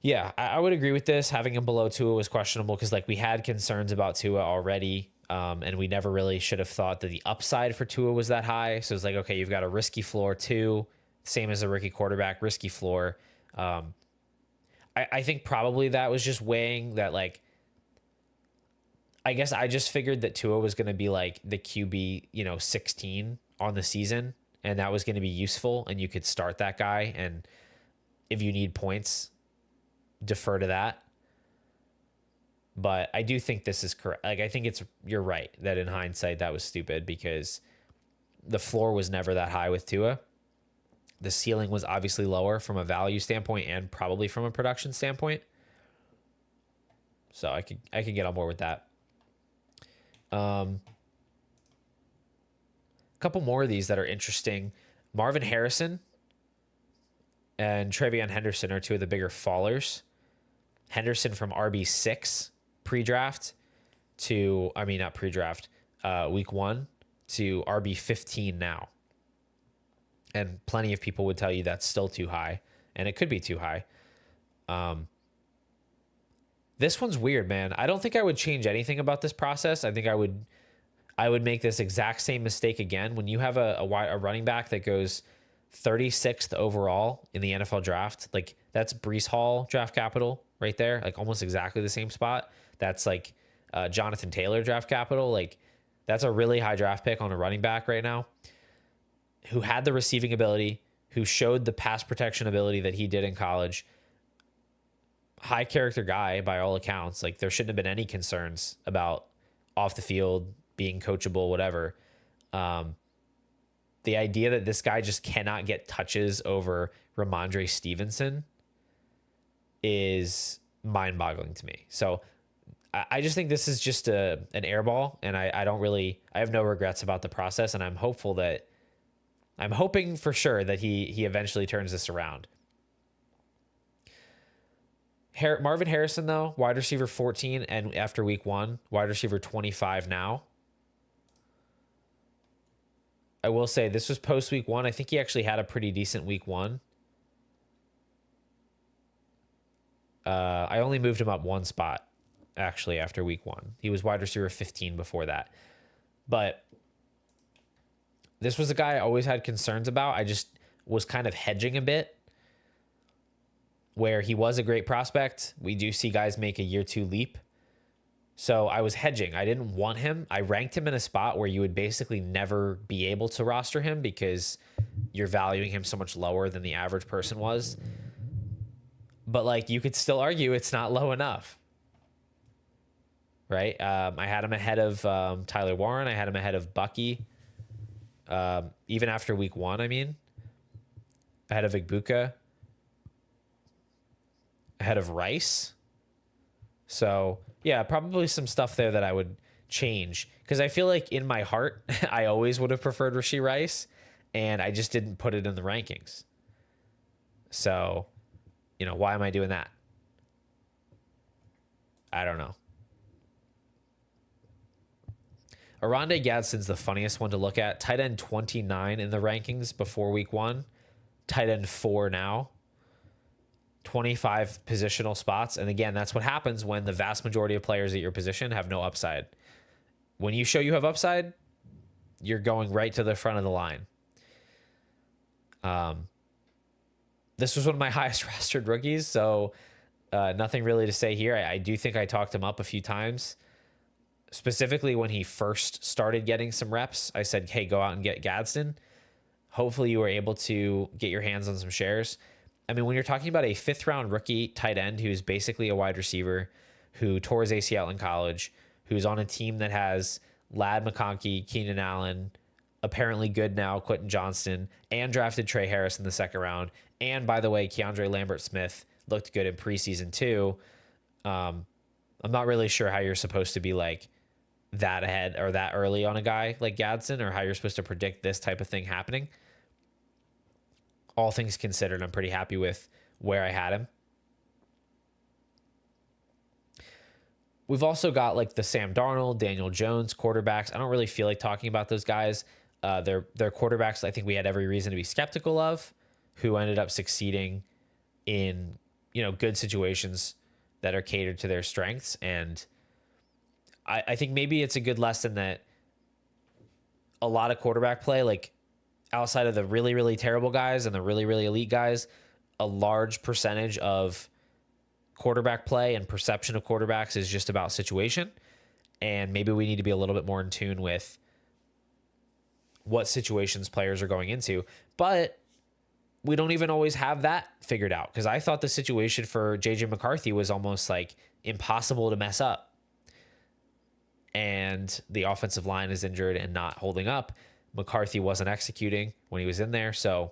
Yeah, I would agree with this. Having him below Tua was questionable because like we had concerns about Tua already, and we never really should have thought that the upside for Tua was that high. So it's like, okay, you've got a risky floor too, same as a rookie quarterback, risky floor. I think probably that was just weighing that like, I guess I just figured that Tua was going to be like the QB, 16 on the season, and that was going to be useful, and you could start that guy, and if you need points, defer to that. But I do think this is correct. Like, I think you're right that in hindsight that was stupid because the floor was never that high with Tua. The ceiling was obviously lower from a value standpoint and probably from a production standpoint. So I could get on board with that. A couple more of these that are interesting. Marvin Harrison and TreVeyon Henderson are two of the bigger fallers. Henderson from RB6 pre-draft not pre-draft, week 1 to RB15 now. And plenty of people would tell you that's still too high, and it could be too high. This one's weird, man. I don't think I would change anything about this process. I think I would make this exact same mistake again. When you have a running back that goes 36th overall in the NFL draft, like that's Breece Hall draft capital right there, like almost exactly the same spot. That's like Jonathan Taylor draft capital. Like that's a really high draft pick on a running back right now who had the receiving ability, who showed the pass protection ability that he did in college. High character guy by all accounts. Like there shouldn't have been any concerns about off the field, being coachable, whatever. The idea that this guy just cannot get touches over Ramondre Stevenson is mind-boggling to me. So I just think this is just an airball, and I have no regrets about the process, and I'm hoping for sure that he eventually turns this around. Marvin Harrison, though, wide receiver 14, and after week 1, wide receiver 25 now. I will say this was post week 1. I think he actually had a pretty decent week 1. I only moved him up one spot, actually, after week 1. He was wide receiver 15 before that. But this was a guy I always had concerns about. I just was kind of hedging a bit, where he was a great prospect. We do see guys make a year 2 leap. So I was hedging. I didn't want him. I ranked him in a spot where you would basically never be able to roster him because you're valuing him so much lower than the average person was. But like you could still argue it's not low enough, right? I had him ahead of Tyler Warren. I had him ahead of Bucky. Even after week 1, I mean, ahead of Igbuka, ahead of Rice. So yeah, probably some stuff there that I would change because I feel like in my heart, I always would have preferred Rashee Rice, and I just didn't put it in the rankings. So, why am I doing that? I don't know. Oronde Gadsden's the funniest one to look at. Tight end 29 in the rankings before week 1. Tight end 4 now. 25 positional spots. And again, that's what happens when the vast majority of players at your position have no upside. When you show you have upside, you're going right to the front of the line. This was one of my highest rostered rookies, so nothing really to say here. I do think I talked him up a few times. Specifically when he first started getting some reps, I said, hey, go out and get Gadsden. Hopefully you were able to get your hands on some shares. I mean, when you're talking about a 5th round rookie tight end who's basically a wide receiver, who tore his ACL in college, who's on a team that has Ladd McConkey, Keenan Allen, apparently good now, Quentin Johnston, and drafted Trey Harris in the 2nd round. And by the way, Keandre Lambert-Smith looked good in preseason too. I'm not really sure how you're supposed to be like that ahead or that early on a guy like Gadsden, or how you're supposed to predict this type of thing happening. All things considered, I'm pretty happy with where I had him. We've also got like the Sam Darnold, Daniel Jones quarterbacks. I don't really feel like talking about those guys. They're quarterbacks I think we had every reason to be skeptical of, who ended up succeeding in, good situations that are catered to their strengths. And I think maybe it's a good lesson that a lot of quarterback play, like outside of the really, really terrible guys and the really, really elite guys, a large percentage of quarterback play and perception of quarterbacks is just about situation. And maybe we need to be a little bit more in tune with what situations players are going into. But we don't even always have that figured out, because I thought the situation for JJ McCarthy was almost like impossible to mess up. And the offensive line is injured and not holding up. McCarthy wasn't executing when he was in there. So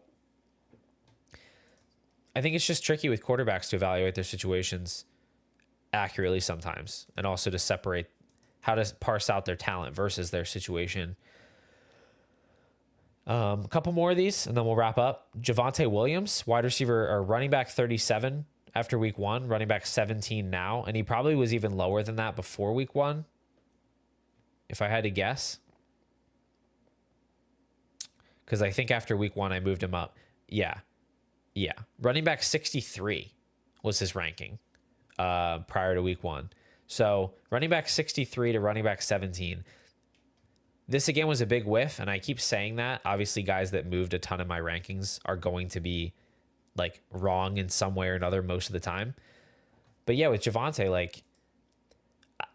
I think it's just tricky with quarterbacks to evaluate their situations accurately sometimes, and also to separate how to parse out their talent versus their situation. A couple more of these and then we'll wrap up. Javonte Williams, wide receiver or running back 37 after week 1, running back 17 now. And he probably was even lower than that before week 1, if I had to guess. Because I think after week 1, I moved him up. Yeah. Running back 63 was his ranking prior to week 1. So running back 63 to running back 17. This again was a big whiff, and I keep saying that. Obviously, guys that moved a ton of my rankings are going to be like wrong in some way or another most of the time. But yeah, with Javonte, like,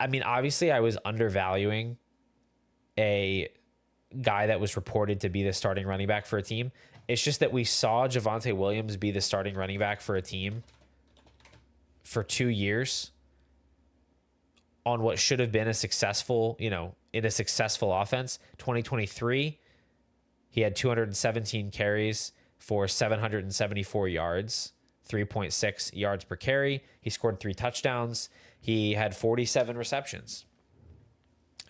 I mean, obviously I was undervaluing a guy that was reported to be the starting running back for a team. It's just that we saw Javonte Williams be the starting running back for a team for 2 years on what should have been a successful, in a successful offense. 2023, he had 217 carries for 774 yards, 3.6 yards per carry. He scored 3 touchdowns. He had 47 receptions.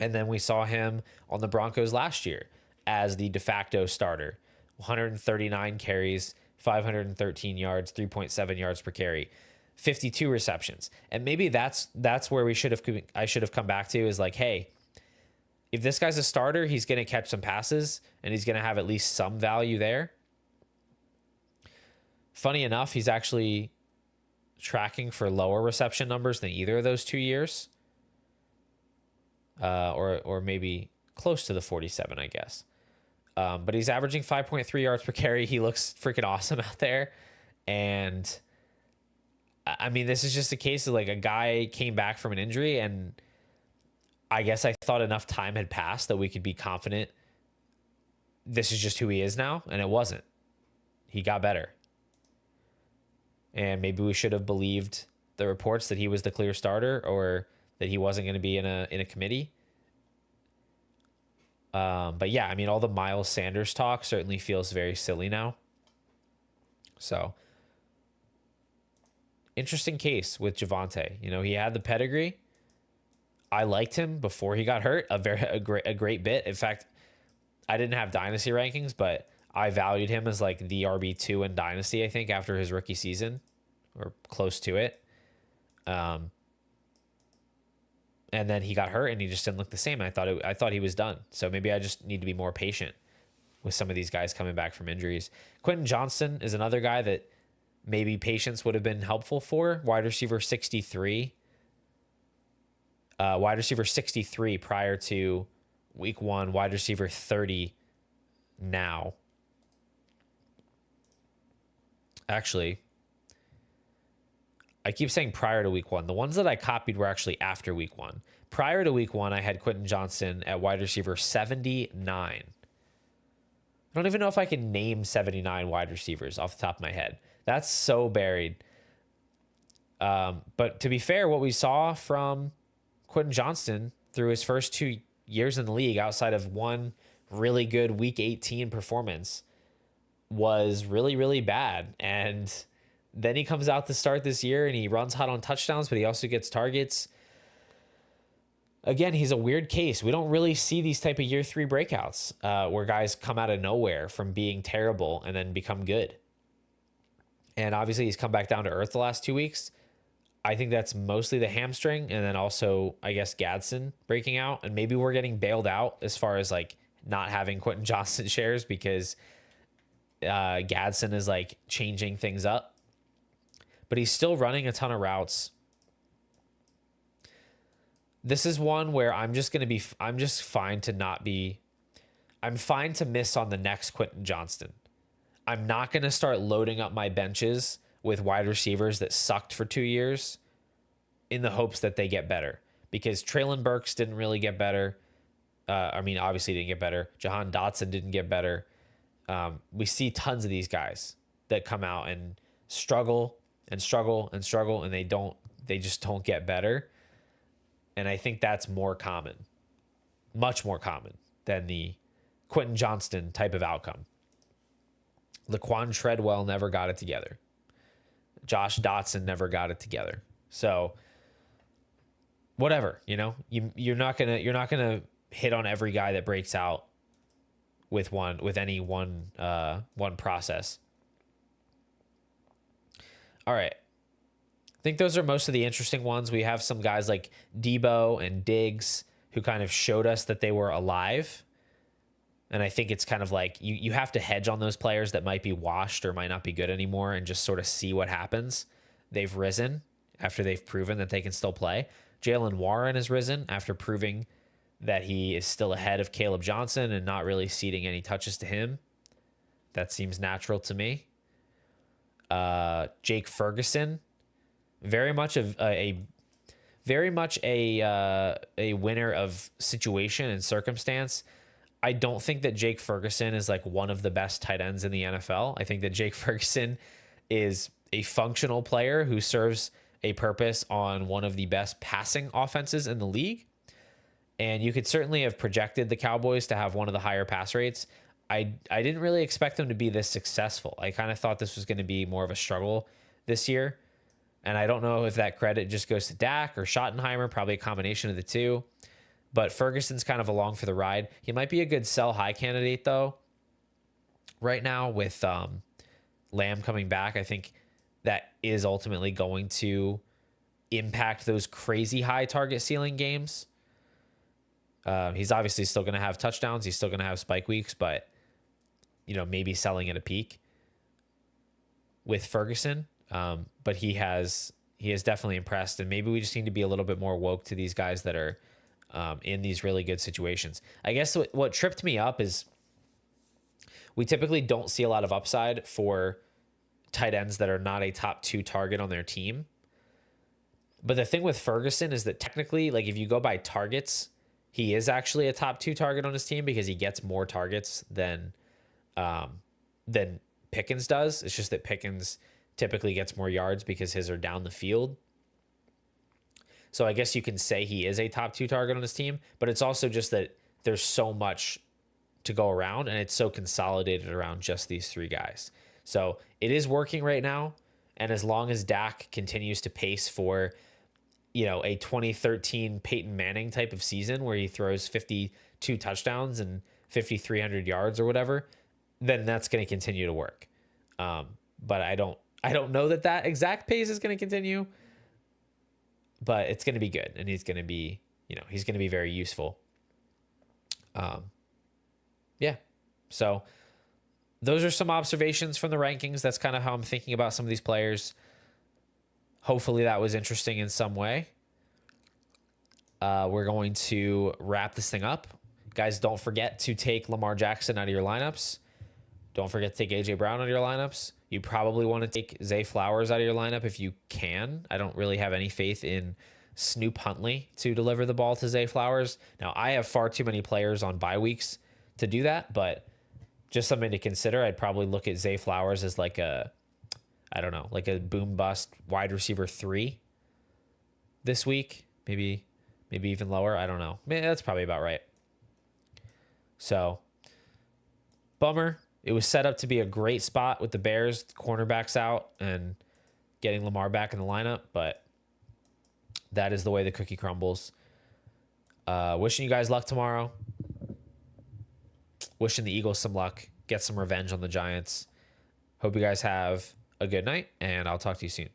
And then we saw him on the Broncos last year as the de facto starter. 139 carries, 513 yards, 3.7 yards per carry, 52 receptions. And maybe that's where I should have come back to, is like, hey, if this guy's a starter, he's going to catch some passes and he's going to have at least some value there. Funny enough, he's actually tracking for lower reception numbers than either of those 2 years. Or maybe close to the 47, I guess. But he's averaging 5.3 yards per carry. He looks freaking awesome out there. And I mean, this is just a case of like a guy came back from an injury, and I guess I thought enough time had passed that we could be confident this is just who he is now. And it wasn't. He got better. And maybe we should have believed the reports that he was the clear starter, or that he wasn't going to be in a committee. But yeah, I mean, all the Miles Sanders talk certainly feels very silly now. So interesting case with Javonte. He had the pedigree. I liked him before he got hurt a great bit. In fact, I didn't have Dynasty rankings, but I valued him as like the RB2 in Dynasty, I think, after his rookie season, or close to it. And then he got hurt and he just didn't look the same. I thought he was done. So maybe I just need to be more patient with some of these guys coming back from injuries. Quentin Johnston is another guy that maybe patience would have been helpful for. Wide receiver 63. Wide receiver 63 prior to week 1. Wide receiver 30 now. Actually, I keep saying prior to week 1. The ones that I copied were actually after week 1. Prior to week 1, I had Quentin Johnston at wide receiver 79. I don't even know if I can name 79 wide receivers off the top of my head. That's so buried. But to be fair, what we saw from Quentin Johnston through his first 2 years in the league, outside of one really good week 18 performance, was really, really bad. And then he comes out to start this year and he runs hot on touchdowns, but he also gets targets. Again, he's a weird case. We don't really see these type of year 3 breakouts where guys come out of nowhere from being terrible and then become good. And obviously he's come back down to earth the last 2 weeks. I think that's mostly the hamstring, and then also, I guess, Gadsden breaking out. And maybe we're getting bailed out as far as like not having Quentin Johnston shares because Gadsden is like changing things up. But he's still running a ton of routes. This is one where I'm just fine to miss on the next Quentin Johnston. I'm not going to start loading up my benches with wide receivers that sucked for 2 years in the hopes that they get better, because Traylon Burks didn't really get better. Obviously didn't get better. Jahan Dotson didn't get better. We see tons of these guys that come out and struggle and struggle and struggle, and they just don't get better. And I think that's more common, much more common than the Quentin Johnston type of outcome. Laquan Treadwell never got it together. Josh Dotson never got it together. So whatever, you're not gonna hit on every guy that breaks out with any one process. All right. I think those are most of the interesting ones. We have some guys like Debo and Diggs who kind of showed us that they were alive. And I think it's kind of like you have to hedge on those players that might be washed or might not be good anymore and just sort of see what happens. They've risen after they've proven that they can still play. Jalen Warren has risen after proving that he is still ahead of Caleb Johnson and not really ceding any touches to him. That seems natural to me. Jake Ferguson, very much a winner of situation and circumstance. I don't think that Jake Ferguson is like one of the best tight ends in the NFL. I think that Jake Ferguson is a functional player who serves a purpose on one of the best passing offenses in the league. And you could certainly have projected the Cowboys to have one of the higher pass rates. I didn't really expect them to be this successful. I kind of thought this was going to be more of a struggle this year. And I don't know if that credit just goes to Dak or Schottenheimer, probably a combination of the two. But Ferguson's kind of along for the ride. He might be a good sell high candidate, though. Right now, with Lamb coming back, I think that is ultimately going to impact those crazy high target ceiling games. He's obviously still going to have touchdowns. He's still going to have spike weeks, but maybe selling at a peak with Ferguson. But he has definitely impressed, and maybe we just need to be a little bit more woke to these guys that are in these really good situations. I guess what tripped me up is we typically don't see a lot of upside for tight ends that are not a top 2 target on their team. But the thing with Ferguson is that technically, like if you go by targets, he is actually a top 2 target on his team because he gets more targets than Pickens does. It's just that Pickens typically gets more yards because his are down the field. So I guess you can say he is a top 2 target on his team, but it's also just that there's so much to go around and it's so consolidated around just these 3 guys. So it is working right now. And as long as Dak continues to pace for, a 2013 Peyton Manning type of season where he throws 52 touchdowns and 5,300 yards or whatever, then that's going to continue to work. But I don't know that exact pace is going to continue. But it's going to be good, and he's going to be, he's going to be very useful. Yeah. So those are some observations from the rankings. That's kind of how I'm thinking about some of these players. Hopefully that was interesting in some way. We're going to wrap this thing up. Guys, don't forget to take Lamar Jackson out of your lineups. Don't forget to take AJ Brown out of your lineups. You probably want to take Zay Flowers out of your lineup if you can. I don't really have any faith in Snoop Huntley to deliver the ball to Zay Flowers. Now, I have far too many players on bye weeks to do that, but just something to consider. I'd probably look at Zay Flowers as like a, I don't know, like a boom bust wide receiver 3 this week. Maybe even lower. I don't know. That's probably about right. So, bummer. It was set up to be a great spot with the Bears, cornerbacks out, and getting Lamar back in the lineup, but that is the way the cookie crumbles. Wishing you guys luck tomorrow. Wishing the Eagles some luck. Get some revenge on the Giants. Hope you guys have a good night, and I'll talk to you soon.